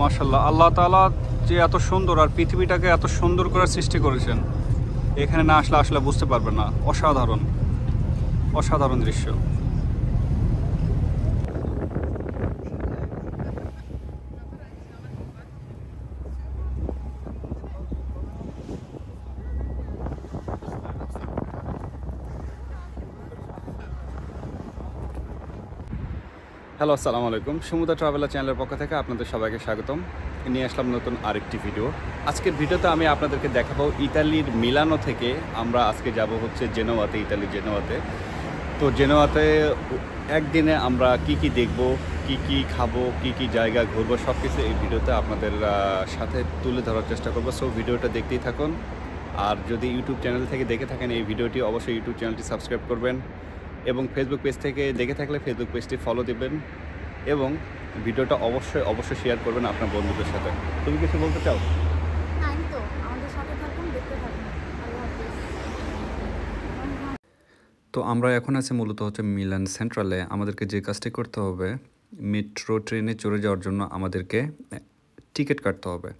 মাশাআল্লাহ, আল্লাহ তাআলা যে এত সুন্দর আর পৃথিবীটাকে এত সুন্দর করে সৃষ্টি করেছেন, এখানে না আসলে আসলে বুঝতে পারবেন না। অসাধারণ অসাধারণ দৃশ্য। হ্যালো, আসসালামু আলাইকুম। সমুদ্র ট্রাভেলার চ্যানেলের পক্ষ থেকে আপনাদের সবাইকে স্বাগতম। নিয়ে আসলাম নতুন আরেকটি ভিডিও। আজকের ভিডিওতে আমি আপনাদেরকে দেখাবো ইতালির মিলানো থেকে আমরা আজকে যাব হচ্ছে জেনোয়াতে, ইতালির জেনোয়াতে। তো জেনোয়াতে একদিনে আমরা কি কি দেখব, কি কি খাবো, কি কি জায়গা ঘুরবো, সব কিছু এই ভিডিওতে আপনাদের সাথে তুলে ধরার চেষ্টা করবো। সো ভিডিওটা দেখতেই থাকুন। আর যদি ইউটিউব চ্যানেল থেকে দেখে থাকেন এই ভিডিওটি, অবশ্যই ইউটিউব চ্যানেলটি সাবস্ক্রাইব করবেন এবং ফেসবুক পেজ থেকে দেখে থাকলে ফেসবুক পেজটি ফলো দেবেন এবং ভিডিওটা অবশ্যই শেয়ার করবেন আপনার বন্ধুদের সাথে। তুমি কিছু বলতে চাও? তো আমরা এখন আছি মূলত হচ্ছে মিলান সেন্ট্রালে। আমাদেরকে যে কাজটি করতে হবে, মেট্রো ট্রেনে চড়ে যাওয়ার জন্য আমাদেরকে টিকিট কাটতে হবে।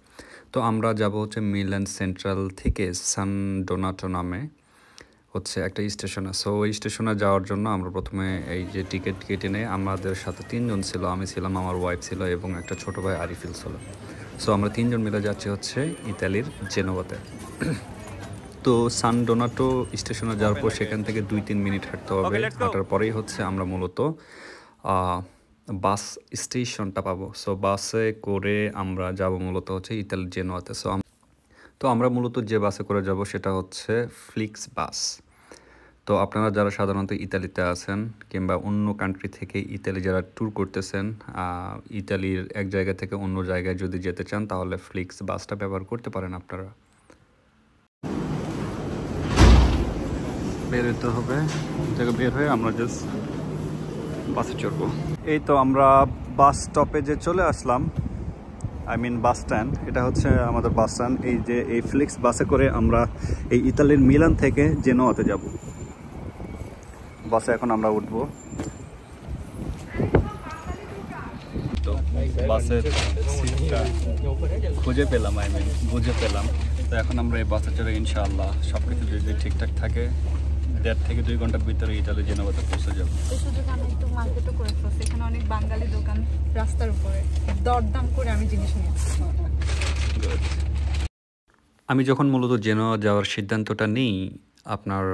তো আমরা যাব হচ্ছে মিলান সেন্ট্রাল থেকে সান ডোনাটো নামে হচ্ছে একটা স্টেশন আছে। সো ওই স্টেশনে যাওয়ার জন্য আমরা প্রথমে এই যে টিকিট কেটে নেই। আমাদের সাথে 3 জন ছিল, আমি ছিলাম, আমার ওয়াইফ ছিল এবং একটা ছোটো ভাই আরিফিল ছিল। সো আমরা 3 জন মিলে যাচ্ছি হচ্ছে ইতালির জেনোয়াতে। তো সান ডোনাটো স্টেশনে যাওয়ার পর সেখান থেকে 2-3 মিনিট হাঁটতে হবে। হাঁটার পরেই হচ্ছে আমরা মূলত বাস স্টেশনটা পাবো। সো বাসে করে আমরা যাব মূলত হচ্ছে ইতালির জেনোয়াতে। তো আমরা মূলত যে বাসে করে যাব সেটা হচ্ছে ফ্লিক্স বাস। তো আপনারা যারা সাধারণত ইতালিতে আছেন কিংবা অন্য কান্ট্রি থেকে ইতালি যারা ট্যুর করতেছেন, ইতালির এক জায়গা থেকে অন্য জায়গায় যদি যেতে চান তাহলে ফ্লিক্স বাসটা ব্যবহার করতে পারেন আপনারা। বের হতে হবে, থেকে বের হয়ে আমরা জাস্ট বাসে চড়বো। এই তো আমরা বাস স্টপেজে চলে আসলাম, বাস স্ট্যান্ড। এটা হচ্ছে আমাদের বাস স্ট্যান্ড। এই যে এই ফ্লিক্স বাসে করে আমরা এই ইতালির মিলান থেকে জেনোয়াতে যাব। বাসে এখন আমরা উঠবো। তো বাসের সিটটা খুঁজে পেলাম, বুঝে পেলাম। তো এখন আমরা এই বাসে চড়ে ইনশাআল্লাহ সব কিছু যদি ঠিকঠাক থাকে 1.5 থেকে 2 ঘন্টার ভিতরে ইতালি জেনোয়াতে পৌঁছে যাবো। এখানে অনেক বাঙালি দোকান রাস্তার উপরে, দরদাম করে আমি জিনিস নিয়েছি। আমি যখন মূলত জেনোয়া যাওয়ার সিদ্ধান্তটা নিই আপনার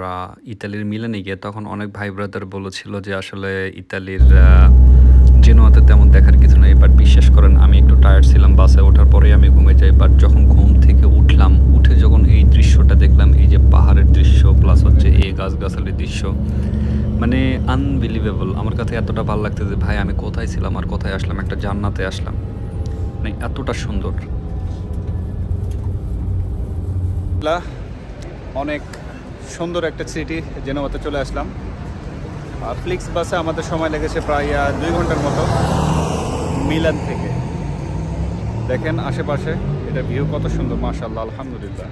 ইতালির মিলানে গিয়ে, তখন অনেক ভাই ব্রাদার বলেছিল যে আসলে ইতালির জেনোয়াতে তেমন দেখার কিছু নেই। বাট বিশ্বাস করেন আমি একটু টায়ার্ড ছিলাম, বাসে ওঠার পরেই আমি ঘুমে যাই। বাট যখন ঘুম থেকে উঠলাম, উঠে যখন এই দৃশ্যটা দেখলাম, এই যে পাহাড়ের দৃশ্য প্লাস হচ্ছে এই গাছগাছালির দৃশ্য, মানে আনবিলিভেবল। আমার কাছে এতটা ভালো লাগছে যে ভাই আমি কোথায় ছিলাম আর কোথায় আসলাম, একটা জান্নাতে আসলাম, মানে এতটা সুন্দর। অনেক সুন্দর একটা সিটি জেনোয়াতে চলে আসলাম। আর ফ্লিক্স বাসে আমাদের সময় লেগেছে প্রায় 2 ঘন্টার মতো মিলান থেকে। দেখেন আশেপাশে এটা ভিউ কত সুন্দর, মাশাআল্লাহ, আলহামদুলিল্লাহ।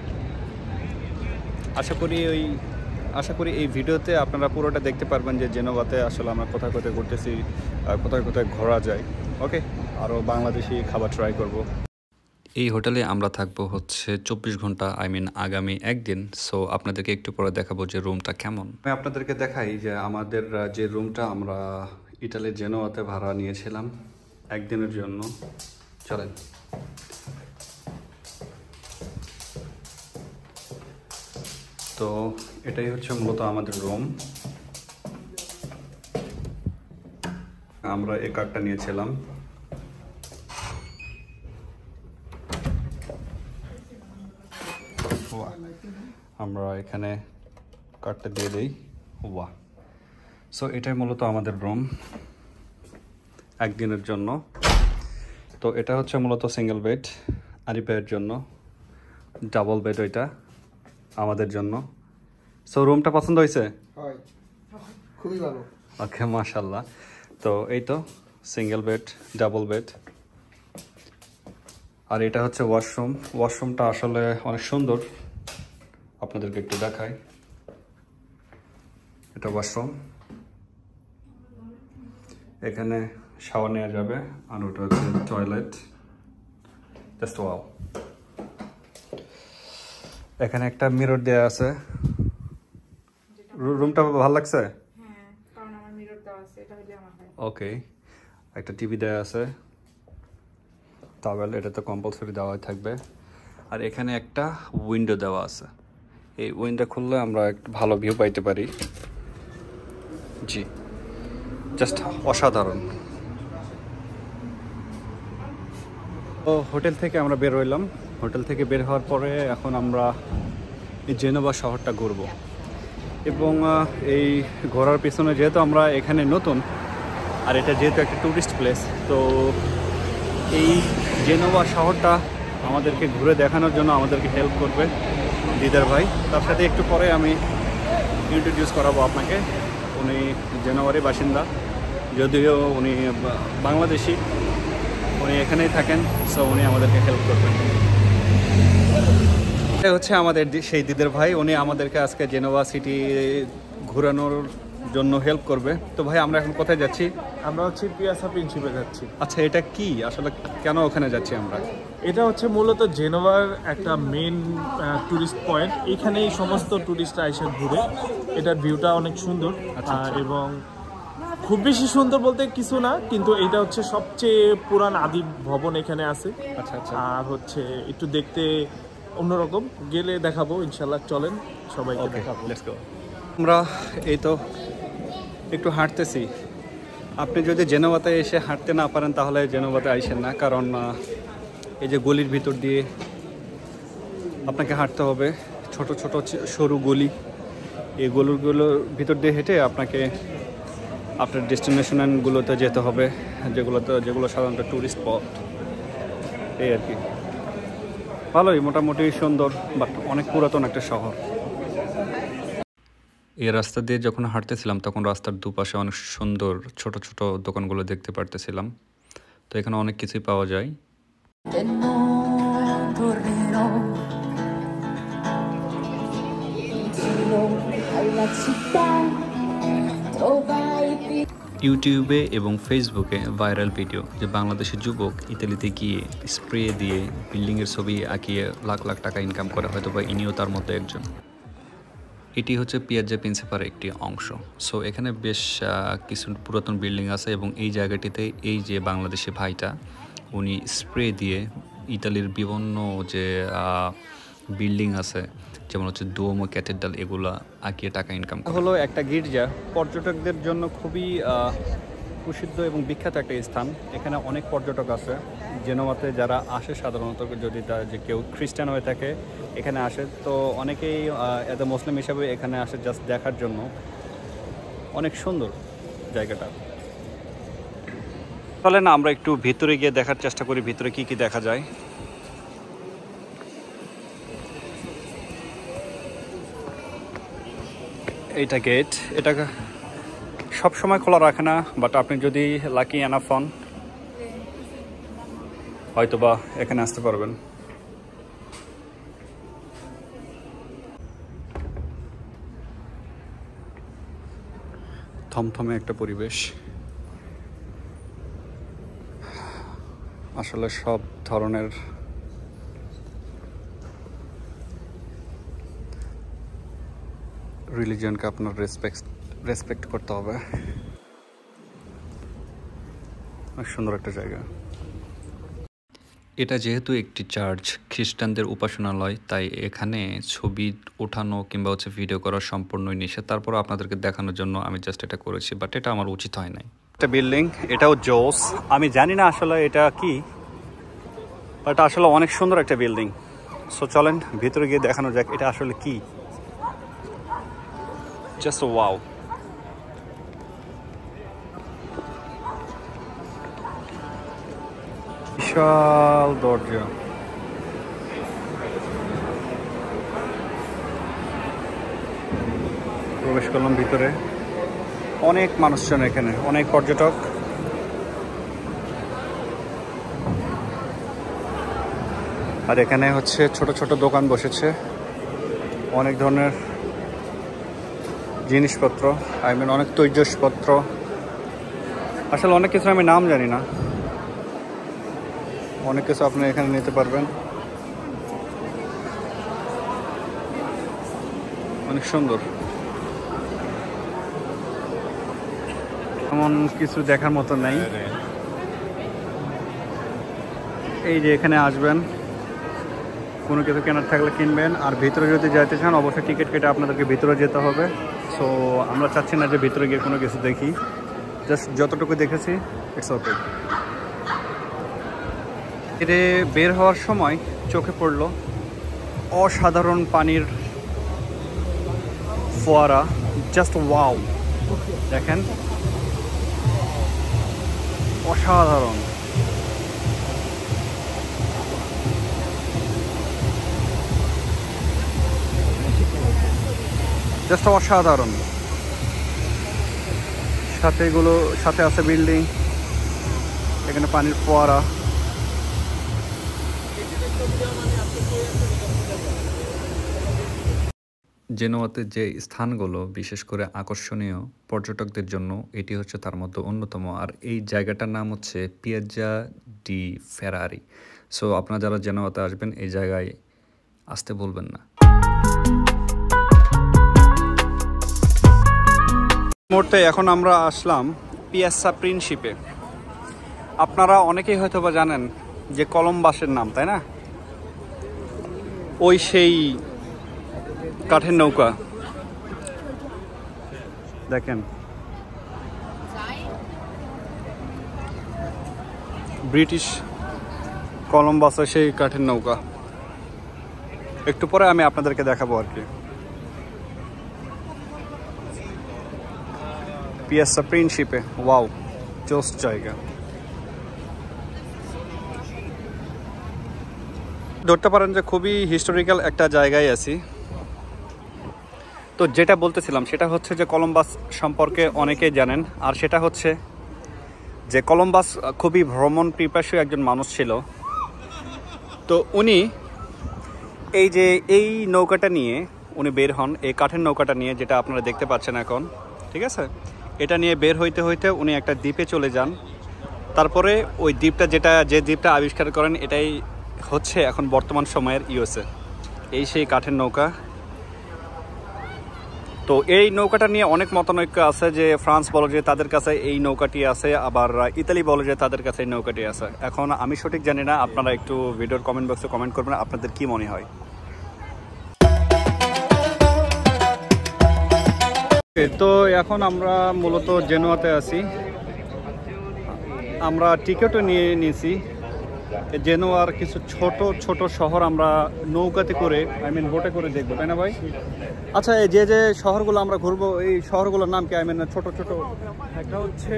আশা করি এই ভিডিওতে আপনারা পুরোটা দেখতে পারবেন যে জেনোয়াতে আসলে আমরা কোথায় কোথায় ঘুরতেছি, কোথায় কোথায় ঘোরা যায়। ওকে, আরও বাংলাদেশি খাবার ট্রাই করব। এই হোটেলে আমরা থাকবো হচ্ছে 24 ঘন্টা, আগামী একদিন। সো আপনাদেরকে একটু পরে দেখাবো যে রুমটা কেমন। আমি আপনাদেরকে দেখাই যে আমাদের যে রুমটা আমরা ইতালির জেনোয়াতে ভাড়া নিয়েছিলাম একদিনের জন্য। চলেন। তো এটাই হচ্ছে মূলত আমাদের রুম। আমরা এই কার্ডটা নিয়েছিলাম। আমরা এখানে কার্ডটা দিয়ে দিই। ওয়াহ। সো এটাই মূলত আমাদের রুম একদিনের জন্য। তো এটা হচ্ছে মূলত সিঙ্গেল বেড আরিফের জন্য, ডাবল বেড ওইটা আমাদের জন্য। সো রুমটা পছন্দ হয়েছে? খুবই ভালো। ওকে, মাশাআল্লাহ। তো এই তো সিঙ্গেল বেড, ডাবল বেড। আর এটা হচ্ছে ওয়াশরুম। ওয়াশরুমটা আসলে অনেক সুন্দর, আপনাদেরকে একটু দেখাই। এটা ওয়াশরুম, এখানে শাওয়ার নেওয়া যাবে। আর ওটা হচ্ছে টয়লেট। Just wow. এখানে একটা মিরর দেয়া আছে। রুমটা ভালো লাগছে? হ্যাঁ, কারণ আমার মিরর দেওয়া আছে, এটা হইলে আমার হয়। ওকে, একটা টিভি দেয়া আছে, টাওয়েল, এটা তো কম্পালসরি দেওয়াই থাকবে। আর এখানে একটা উইন্ডো দেওয়া আছে, এই উইন্ডো খুললে আমরা একটা ভালো ভিউ পাইতে পারি। জি, জাস্ট অসাধারণ। তো হোটেল থেকে আমরা বের হইলাম। হোটেল থেকে বের হওয়ার পরে এখন আমরা এই জেনোভা শহরটা ঘুরবো, এবং এই ঘোরার পিছনে যেহেতু আমরা এখানে নতুন, আর এটা যেহেতু একটা ট্যুরিস্ট প্লেস, তো এই জেনোভা শহরটা আমাদেরকে ঘুরে দেখানোর জন্য আমাদেরকে হেল্প করবে দিদার ভাই। তার সাথে একটু পরে আমি ইন্ট্রোডিউস করাবো আপনাকে। উনি জেনোভারই বাসিন্দা, যদিও উনি বাংলাদেশি, উনি এখানেই থাকেন, সো উনি আমাদেরকে হেল্প করবেন। এটা হচ্ছে আমাদের সেই দিদের ভাই, উনি আমাদেরকে আজকে জেনোভা সিটি ঘোরানোর জন্য হেল্প করবে। তো ভাই, আমরা এখন কোথায় যাচ্ছি? আমরা হচ্ছে পিয়াসা প্রিন্সিপে যাচ্ছি। আচ্ছা, এটা কি আসলে, কেন ওখানে যাচ্ছি আমরা? এটা হচ্ছে মূলত জেনোভার একটা মেন টুরিস্ট পয়েন্ট। এখানেই সমস্ত টুরিস্টরা এসে ঘুরে। এটার ভিউটা অনেক সুন্দর, এবং খুব বেশি সুন্দর বলতে কিছু না, কিন্তু এটা হচ্ছে সবচেয়ে পুরান আদি ভবন এখানে আছে। আচ্ছা আচ্ছা। আর হচ্ছে একটু দেখতে অন্যরকম, গেলে দেখাবো ইনশাল্লাহ। চলেন সবাইকে দেখাবো। Let's go. আমরা এই তো একটু হাঁটতেছি। আপনি যদি জেনোভাতে এসে হাঁটতে না পারেন তাহলে জেনোভাতে আইসেন না, কারণ এই যে গলির ভিতর দিয়ে আপনাকে হাঁটতে হবে, ছোট ছোট সরু গলি। এই গলিগুলোর ভিতর দিয়ে হেঁটে আপনাকে আপনার ডেস্টিনেশনগুলোতে যেতে হবে, যেগুলো সাধারণত ট্যুরিস্ট স্পট। এই আর কি, ভালোই, মোটামুটি সুন্দর, বাট অনেক পুরাতন একটা শহর। এই রাস্তা দিয়ে যখন হাঁটতেছিলাম তখন রাস্তার দুপাশে অনেক সুন্দর ছোট ছোট দোকানগুলো দেখতে পারতেছিলাম। তো এখানে অনেক কিছুই পাওয়া যায়। ইউটিউবে এবং ফেসবুকে ভাইরাল ভিডিও যে বাংলাদেশের যুবক ইতালিতে গিয়ে স্প্রে দিয়ে বিল্ডিংয়ের ছবি আঁকিয়ে লাখ লাখ টাকা ইনকাম করে, হয়তো বা ইনিও তার মতো একজন। এটি হচ্ছে পিয়াজ্জা প্রিন্সিপার একটি অংশ। সো এখানে বেশ কিছু পুরাতন বিল্ডিং আছে, এবং এই জায়গাটিতে এই যে বাংলাদেশি ভাইটা, উনি স্প্রে দিয়ে ইতালির বিভিন্ন যে বিল্ডিং আছে, যেমন হচ্ছে দুয়োমো, ক্যাথেড্রাল, এগুলো আঁকিয়ে টাকা ইনকাম করে। হলো একটা গির্জা, পর্যটকদের জন্য খুবই প্রসিদ্ধ এবং বিখ্যাত একটা স্থান। এখানে অনেক পর্যটক আছে জেনোভাতে যারা আসে, সাধারণত যদি যে কেউ খ্রিস্টান হয়ে থাকে এখানে আসে, তো অনেকেই এজ এ মুসলিম হিসাবে এখানে আসে জাস্ট দেখার জন্য। অনেক সুন্দর জায়গাটা। তাহলে না, আমরা একটু ভিতরে গিয়ে দেখার চেষ্টা করি ভিতরে কি কি দেখা যায়। এইটা গেট, এটা সব সময় খোলা রাখে না, বাট আপনি যদি লাকি এনাফ হন হয়তো বা এখানে আসতে পারবেন। থমথমে একটা পরিবেশ। আসলে সব ধরনের রিলিজিয়নকে আপনার রেসপেক্ট করতে হবে। অনেক সুন্দর একটা জায়গা। এটা যেহেতু একটি চার্চ, খ্রিস্টানদের উপাসনালয়, তাই এখানে ছবি ওঠানো কিংবা হচ্ছে ভিডিও করা সম্পূর্ণই নিষেধ। তারপর আপনাদেরকে দেখানোর জন্য আমি জাস্ট এটা করেছি, বাট এটা আমার উচিত হয় নাই। একটা বিল্ডিং, এটাও জোস। আমি জানি না আসলে এটা কি, বাট আসলে অনেক সুন্দর একটা বিল্ডিং। সো চলেন ভিতরে গিয়ে দেখানো যাক এটা আসলে কি। Just wow. বিশাল দরজা। প্রবেশ করলাম ভিতরে, অনেক মানুষজন এখানে, অনেক পর্যটক। আর এখানে হচ্ছে ছোট ছোট দোকান বসেছে, অনেক ধরনের জিনিসপত্র, অনেক তৈজসপত্র, আসলে অনেক কিছু আমি নাম জানি না। অনেক কিছু আপনি এখানে নিতে পারবেন। অনেক সুন্দর, এমন কিছু দেখার মতো নাই। এই যে এখানে আসবেন, কোনো কিছু কেনার থাকলে কিনবেন, আর ভিতরে যদি যাইতে চান অবশ্যই টিকিট কেটে আপনাদেরকে ভিতরে যেতে হবে। সো আমরা চাচ্ছি না যে ভিতরে গিয়ে কোনো কিছু দেখি, জাস্ট যতটুকু দেখেছি ইটস ওকে। এর বের হওয়ার সময় চোখে পড়লো অসাধারণ পানির ফোয়ারা, জাস্ট ওয়াও, দেখেন অসাধারণ। জাস্ট অসাধারণ। সাথে আছে বিল্ডিং, এখানে পানির ফোয়ারা। জেনোয়াতে যে স্থানগুলো বিশেষ করে আকর্ষণীয় পর্যটকদের জন্য, এটি হচ্ছে তার মধ্যে অন্যতম। আর এই জায়গাটার নাম হচ্ছে পিয়াজ্জা ডি ফেরারি। সো আপনারা যারা জেনোয়াতে আসবেন এই জায়গায় আসতে বলবেন না। মুহূর্তে এখন আমরা আসলাম পিয়াজ্জা প্রিন্সিপে। আপনারা অনেকেই হয়তো বা জানেন যে কলম্বাসের নাম, তাই না? ওই সেই কাঠের নৌকা দেখেন, ব্রিটিশ কলম্বাসের সেই কাঠের নৌকা। একটু পরে আমি আপনাদেরকে দেখাবো আর কি। পিয়াজ্জা প্রিন্সিপে, ওয়াও, জোস জায়গা। ধরতে পারেন যে খুবই হিস্টোরিক্যাল একটা জায়গায় আছি। তো যেটা বলতেছিলাম সেটা হচ্ছে যে কলম্বাস সম্পর্কে অনেকেই জানেন, আর সেটা হচ্ছে যে কলম্বাস খুবই ভ্রমণ পিপাসু একজন মানুষ ছিল। তো উনি এই নৌকাটা নিয়ে উনি বের হন, এই কাঠের নৌকাটা নিয়ে, যেটা আপনারা দেখতে পাচ্ছেন এখন, ঠিক আছে? এটা নিয়ে বের হইতে হইতে উনি একটা দ্বীপে চলে যান। তারপরে ওই দ্বীপটা যে দ্বীপটা আবিষ্কার করেন, এটাই হচ্ছে এখন বর্তমান সময়ের ইউএসএ। এই সেই কাঠের নৌকা। তো এই নৌকাটা নিয়ে অনেক মতানৈক্য আছে, যে ফ্রান্স বলে যে তাদের কাছে এই নৌকাটি আছে, আবার ইতালি বলে যে তাদের কাছে এই নৌকাটি আছে। এখন আমি সঠিক জানি না, আপনারা একটু ভিডিওর কমেন্ট বক্সে কমেন্ট করবেন আপনাদের কি মনে হয়। তো এখন আমরা মূলত জেনোয়াতে আছি। আমরা টিকিটও নিয়ে নিয়েছি। জেনোয়ার কিছু ছোট ছোট শহর আমরা নৌকাতে করে, বোটে করে দেখবো, তাই না ভাই? আচ্ছা, এই যে শহরগুলো আমরা ঘুরবো, এই শহরগুলোর নাম কি? ছোট ছোট, একটা হচ্ছে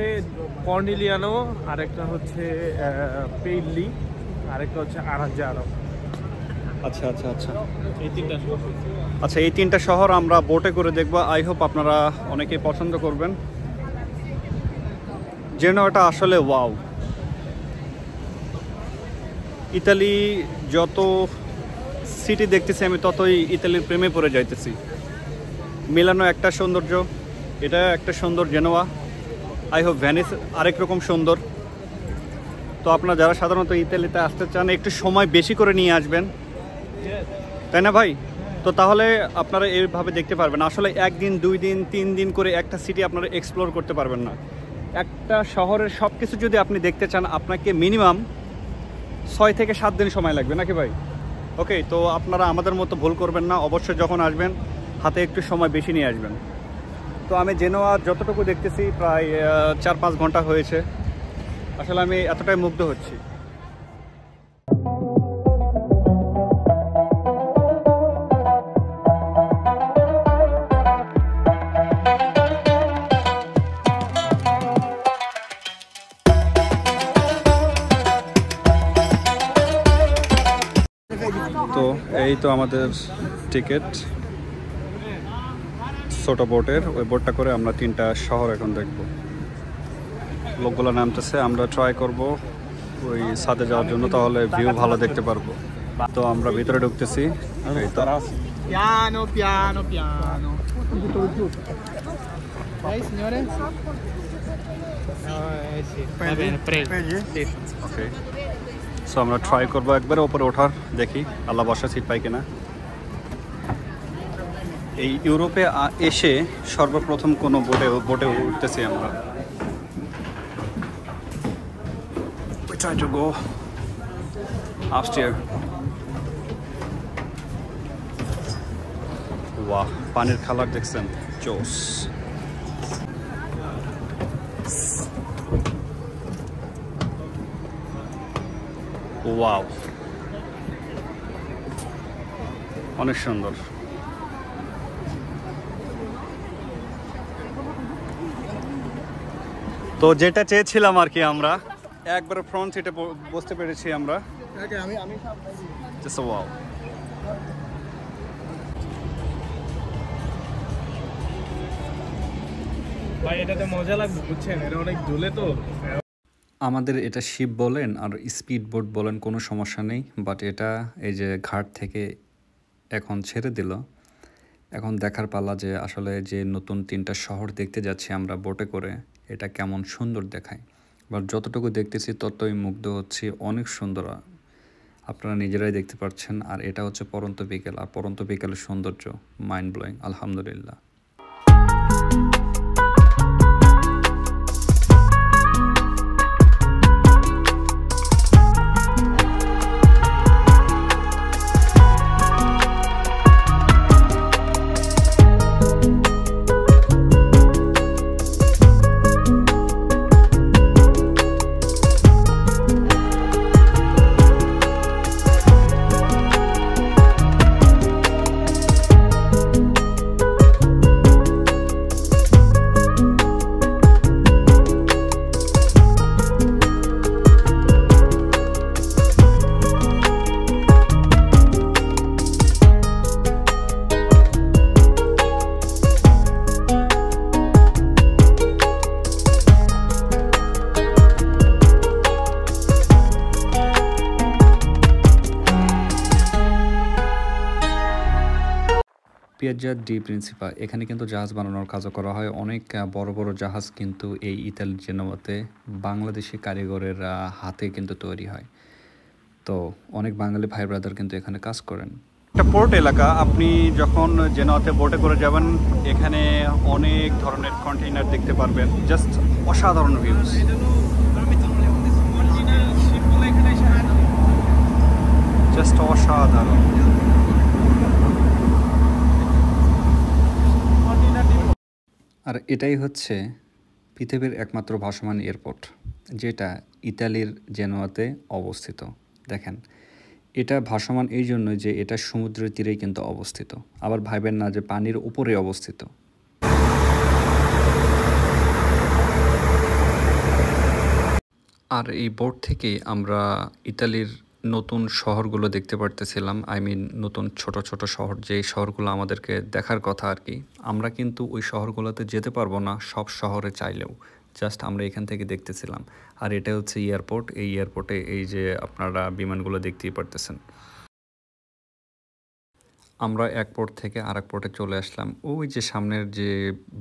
কর্নিলিয়ানো, আরেকটা হচ্ছে পেইলি, আরেকটা হচ্ছে আরাঞ্জানো। আচ্ছা আচ্ছা আচ্ছা, এই তিনটা শহর। আচ্ছা, এই তিনটা শহর আমরা বোটে করে দেখবো। আই হোপ আপনারা অনেকেই পছন্দ করবেন। জেনোয়াটা আসলে ওয়াও। ইতালি যত সিটি দেখতেছি আমি, ততই ইতালির প্রেমে পড়ে যাইতেছি। মিলানো একটা সৌন্দর্য, এটা একটা সুন্দর জেনোয়া। আই হোপ ভ্যানিস আরেক রকম সুন্দর। তো আপনারা যারা সাধারণত ইতালিতে আসতে চান একটু সময় বেশি করে নিয়ে আসবেন, তাই না ভাই? তো তাহলে আপনারা এইভাবে দেখতে পারবেন। আসলে একদিন, 2 দিন, 3 দিন করে একটা সিটি আপনারা এক্সপ্লোর করতে পারবেন না। একটা শহরের সব কিছু যদি আপনি দেখতে চান, আপনাকে মিনিমাম 6 থেকে 7 দিন সময় লাগবে, নাকি ভাই? ওকে, তো আপনারা আমাদের মতো ভুল করবেন না। অবশ্যই যখন আসবেন হাতে একটু সময় বেশি নিয়ে আসবেন। তো আমি জেনোয়া যতটুকু দেখতেছি প্রায় 4-5 ঘন্টা হয়েছে। আসলে আমি এতটাই মুগ্ধ হচ্ছি। তো এই তো আমাদের টিকিট ছোট বোটের, ওই বোটটা করে আমরা 3টা শহর এখন দেখব। লোকগুলো নামতেছে, আমরা ট্রাই করব ওই ছাদে যাওয়ার জন্য, তাহলে ভিউ ভালো দেখতে পারবো। তো আমরা ভিতরে ঢুকতেছি। Piano, piano, piano. Lei, signore? Sì. Va bene, prego. ওকে, সো আমরা ট্রাই করবো একবারে ওপরে ওঠার, দেখি আল্লাহ বসার সিট পাই কিনা। এই ইউরোপে এসে সর্বপ্রথম কোনো বোটে উঠতেছি আমরা। We try to go upstairs. Wow, পানির কালার দেখছেন, জোস। ওয়াও, অনেক সুন্দর। তো যেটা চেয়েছিলাম আর কি, আমরা একবার ফ্রন্ট সিটে বসতে পেরেছি আমরা। ওয়াও, ভাই এটাতে মজা লাগবে, বুঝছেন, এটা অনেক দোলে তো। আমাদের এটা শিপ বলেন আর স্পিড বোট বলেন, কোনো সমস্যা নেই। বাট এটা এই যে ঘাট থেকে এখন ছেড়ে দিল, এখন দেখার পালা যে আসলে যে নতুন 3টা শহর দেখতে যাচ্ছি আমরা বোটে করে, এটা কেমন সুন্দর দেখায়। বাট যতটুকু দেখতেছি ততই মুগ্ধ হচ্ছি, অনেক সুন্দর, আপনারা নিজেরাই দেখতে পাচ্ছেন। আর এটা হচ্ছে পরন্ত বিকেল, আর পরন্ত বিকেলের সৌন্দর্য মাইন্ড ব্লোয়িং, আলহামদুলিল্লাহ। পিয়াজ্জা ডি প্রিন্সিপা, এখানে কিন্তু জাহাজ বানানোর কাজও করা হয়। অনেক বড় বড় জাহাজ কিন্তু এই ইতালি জেনোয়াতে বাংলাদেশি কারিগরের হাতে কিন্তু তৈরি হয়। তো অনেক বাঙালি ভাই ব্রাদার কিন্তু এখানে কাজ করেন। একটা পোর্ট এলাকা, আপনি যখন জেনোয়াতে বোটে করে যাবেন এখানে অনেক ধরনের কন্টেইনার দেখতে পারবেন, জাস্ট অসাধারণ ভিউজ, জাস্ট অসাধারণ। আর এটাই হচ্ছে পৃথিবীর একমাত্র ভাসমান এয়ারপোর্ট, যেটা ইতালির জেনোয়াতে অবস্থিত। দেখেন, এটা ভাসমান এই জন্য যে এটা সমুদ্রের তীরেই কিন্তু অবস্থিত, আবার ভাবেন না যে পানির উপরে অবস্থিত। আর এই বোট থেকে আমরা ইতালির নতুন শহরগুলো দেখতে পারতেছিলাম। নতুন ছোট ছোট শহর, যেই শহরগুলো আমাদেরকে দেখার কথা আর কি। আমরা কিন্তু ওই শহরগুলোতে যেতে পারবো না সব শহরে চাইলেও, জাস্ট আমরা এখান থেকে দেখতেছিলাম। আর এটা হচ্ছে এয়ারপোর্ট, এই এয়ারপোর্টে এই যে আপনারা বিমানগুলো দেখতেই পারতেছেন। আমরা এক পোর্ট থেকে আরেক পোর্টে চলে আসলাম। ওই যে সামনের যে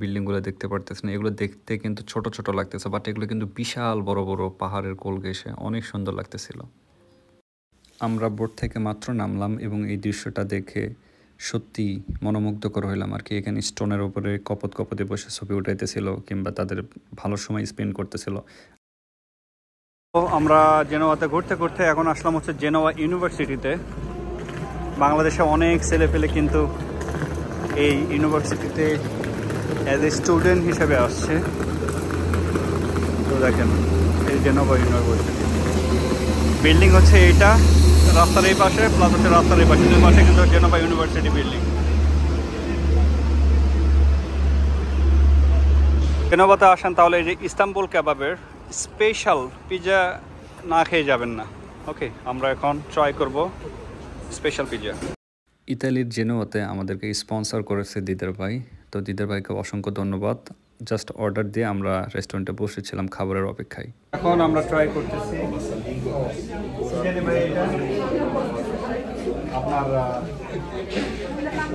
বিল্ডিংগুলো দেখতে পারতেছেন, এগুলো দেখতে কিন্তু ছোট ছোট লাগতেছে, বাট এগুলো কিন্তু বিশাল বড় বড় পাহাড়ের কোল ঘেঁষে অনেক সুন্দর লাগতেছিল। আমরা বোট থেকে মাত্র নামলাম এবং এই দৃশ্যটা দেখে সত্যি মনোমুগ্ধকর হইলাম আর কি। এখানে স্টোনের উপরে কপতে বসে ছবি উঠাইতেছিল কিংবা তাদের ভালো সময় স্পেন্ড করতেছিল। তো আমরা জেনোয়াতে ঘুরতে ঘুরতে এখন আসলাম হচ্ছে জেনোয়া ইউনিভার্সিটিতে। বাংলাদেশে অনেক ছেলেপেলে কিন্তু এই ইউনিভার্সিটিতে অ্যাজ এ স্টুডেন্ট হিসেবে আসছে। তো দেখেন, এই জেনোয়া ইউনিভার্সিটি বিল্ডিং হচ্ছে এইটা, রাস্তার এই পাশে প্লাস হচ্ছে রাস্তার এই পাশে, দুই পাশে কিন্তু জেনোভা ইউনিভার্সিটি বিল্ডিং। জেনোভাতে আসেন তাহলে এই যে ইস্তাম্বুল কাবাবের স্পেশাল পিৎজা না খেয়ে যাবেন না। ওকে, আমরা এখন ট্রাই করব স্পেশাল পিৎজা। ইতালির জেনোভাতে আমাদেরকে স্পন্সর করেছে দিদার ভাই, তো দিদার ভাইকে অসংখ্য ধন্যবাদ। জাস্ট অর্ডার দিয়ে আমরা রেস্টুরেন্টে বসেছিলাম খাবারের অপেক্ষায়। এখন আমরা ট্রাই করতেছি আপনার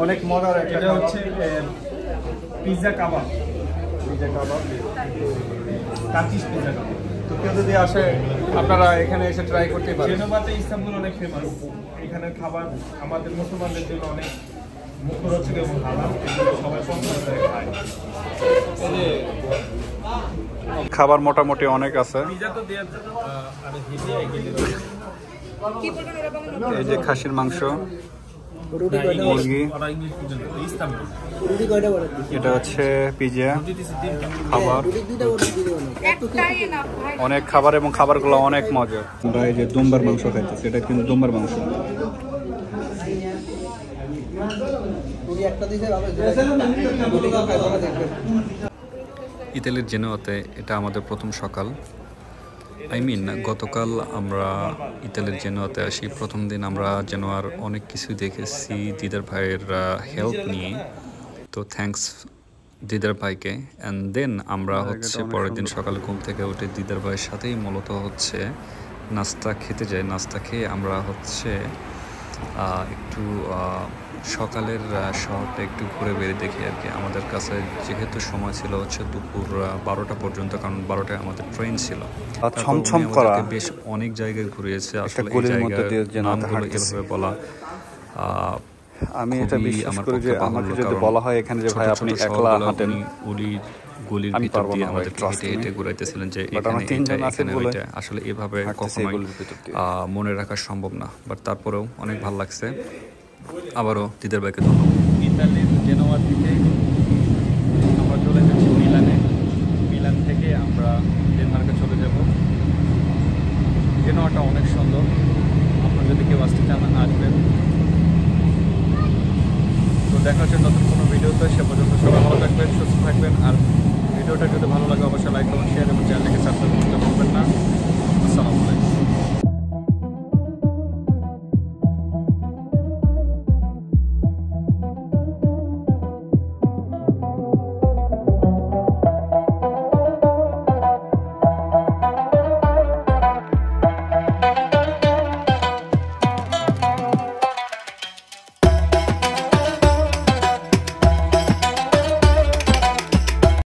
অনেক মজার একটা হচ্ছে পিৎজা কাবাব, পিৎজা কাবাব, টার্কিশ পিৎজা কাবাব। তো কেউ যদি আসে আপনারা এখানে এসে ট্রাই করতে পারেন। জেনোভাতে ইস্তাম্বুল অনেক ফেমাস। এখানের খাবার আমাদের মুসলমানদের জন্য অনেক মুখরোচক এবং হালাল, এগুলো সবাই পছন্দ করে খায়। খাবার মোটামুটি অনেক আছে। পিজা তো দেয়া আর হিদিয়া গেলে এই যে খাসির মাংস, মুরগি, এটা হচ্ছে পিজা খাবার, অনেক খাবার এবং খাবারগুলো অনেক মজা। আমরা এই যে দুম্বার মাংস খাইতেছি, এটা কিন্তু দুম্বার মাংস। ইতালির জেনোয়াতে এটা আমাদের প্রথম সকাল। গতকাল আমরা ইতালির জেনোয়াতে আসি। প্রথম দিন আমরা জেনোয়ার অনেক কিছু দেখেছি দিদার ভাইয়ের হেল্প নিয়ে, তো থ্যাঙ্কস দিদার ভাইকে। অ্যান্ড দেন আমরা হচ্ছে পরের দিন সকালে ঘুম থেকে উঠে দিদার ভাইয়ের সাথেই মূলত হচ্ছে নাস্তা খেতে যাই। নাস্তা খেয়ে আমরা হচ্ছে একটু সকালের শহরটা একটু ঘুরে বেরিয়ে দেখি আর কি। আমাদের কাছে যেহেতু সময় ছিল হচ্ছে দুপুর 12টা পর্যন্ত, কারণ 12টায় আমাদের ট্রেন ছিল। ছমছম করা বেশ অনেক জায়গায় ঘুরিয়েছে। আসলে এই জায়গার নামগুলো এভাবে বলা আমি এটা বিশ্বাস করি যে আমাকে যদি বলা হয় এখানে যে ভাই আপনি একলা হাঁটেন, গলির ভিতর দিয়ে আমাদের হেঁটে হেঁটে ঘুরাইতেছিলেন যে এখানে এখানে ওইটা, আসলে এভাবে কখনোই মনে রাখা সম্ভব না। বাট তারপরেও অনেক ভালো লাগছে। আবারও দিদার ভাইকে ধন্যবাদ। ইতালির জেনোয়া থেকে আমরা চলে যাচ্ছি মিলানে। মিলান থেকে আমরা ডেনমার্কে চলে যাব। জেনোয়াটা অনেক সুন্দর, আপনারা যদি কেউ আসতে চান আসবেন। তো দেখা হচ্ছে নতুন কোনো ভিডিওতে, সে পর্যন্ত সবাই ভালো থাকবেন, সুস্থ থাকবেন। আর ভিডিওটা যদি ভালো লাগে অবশ্যই লাইক করুন, শেয়ার এবং চ্যানেলকে সাবস্ক্রাইব করতে ভুলবেন না। আসসালামু আলাইকুম।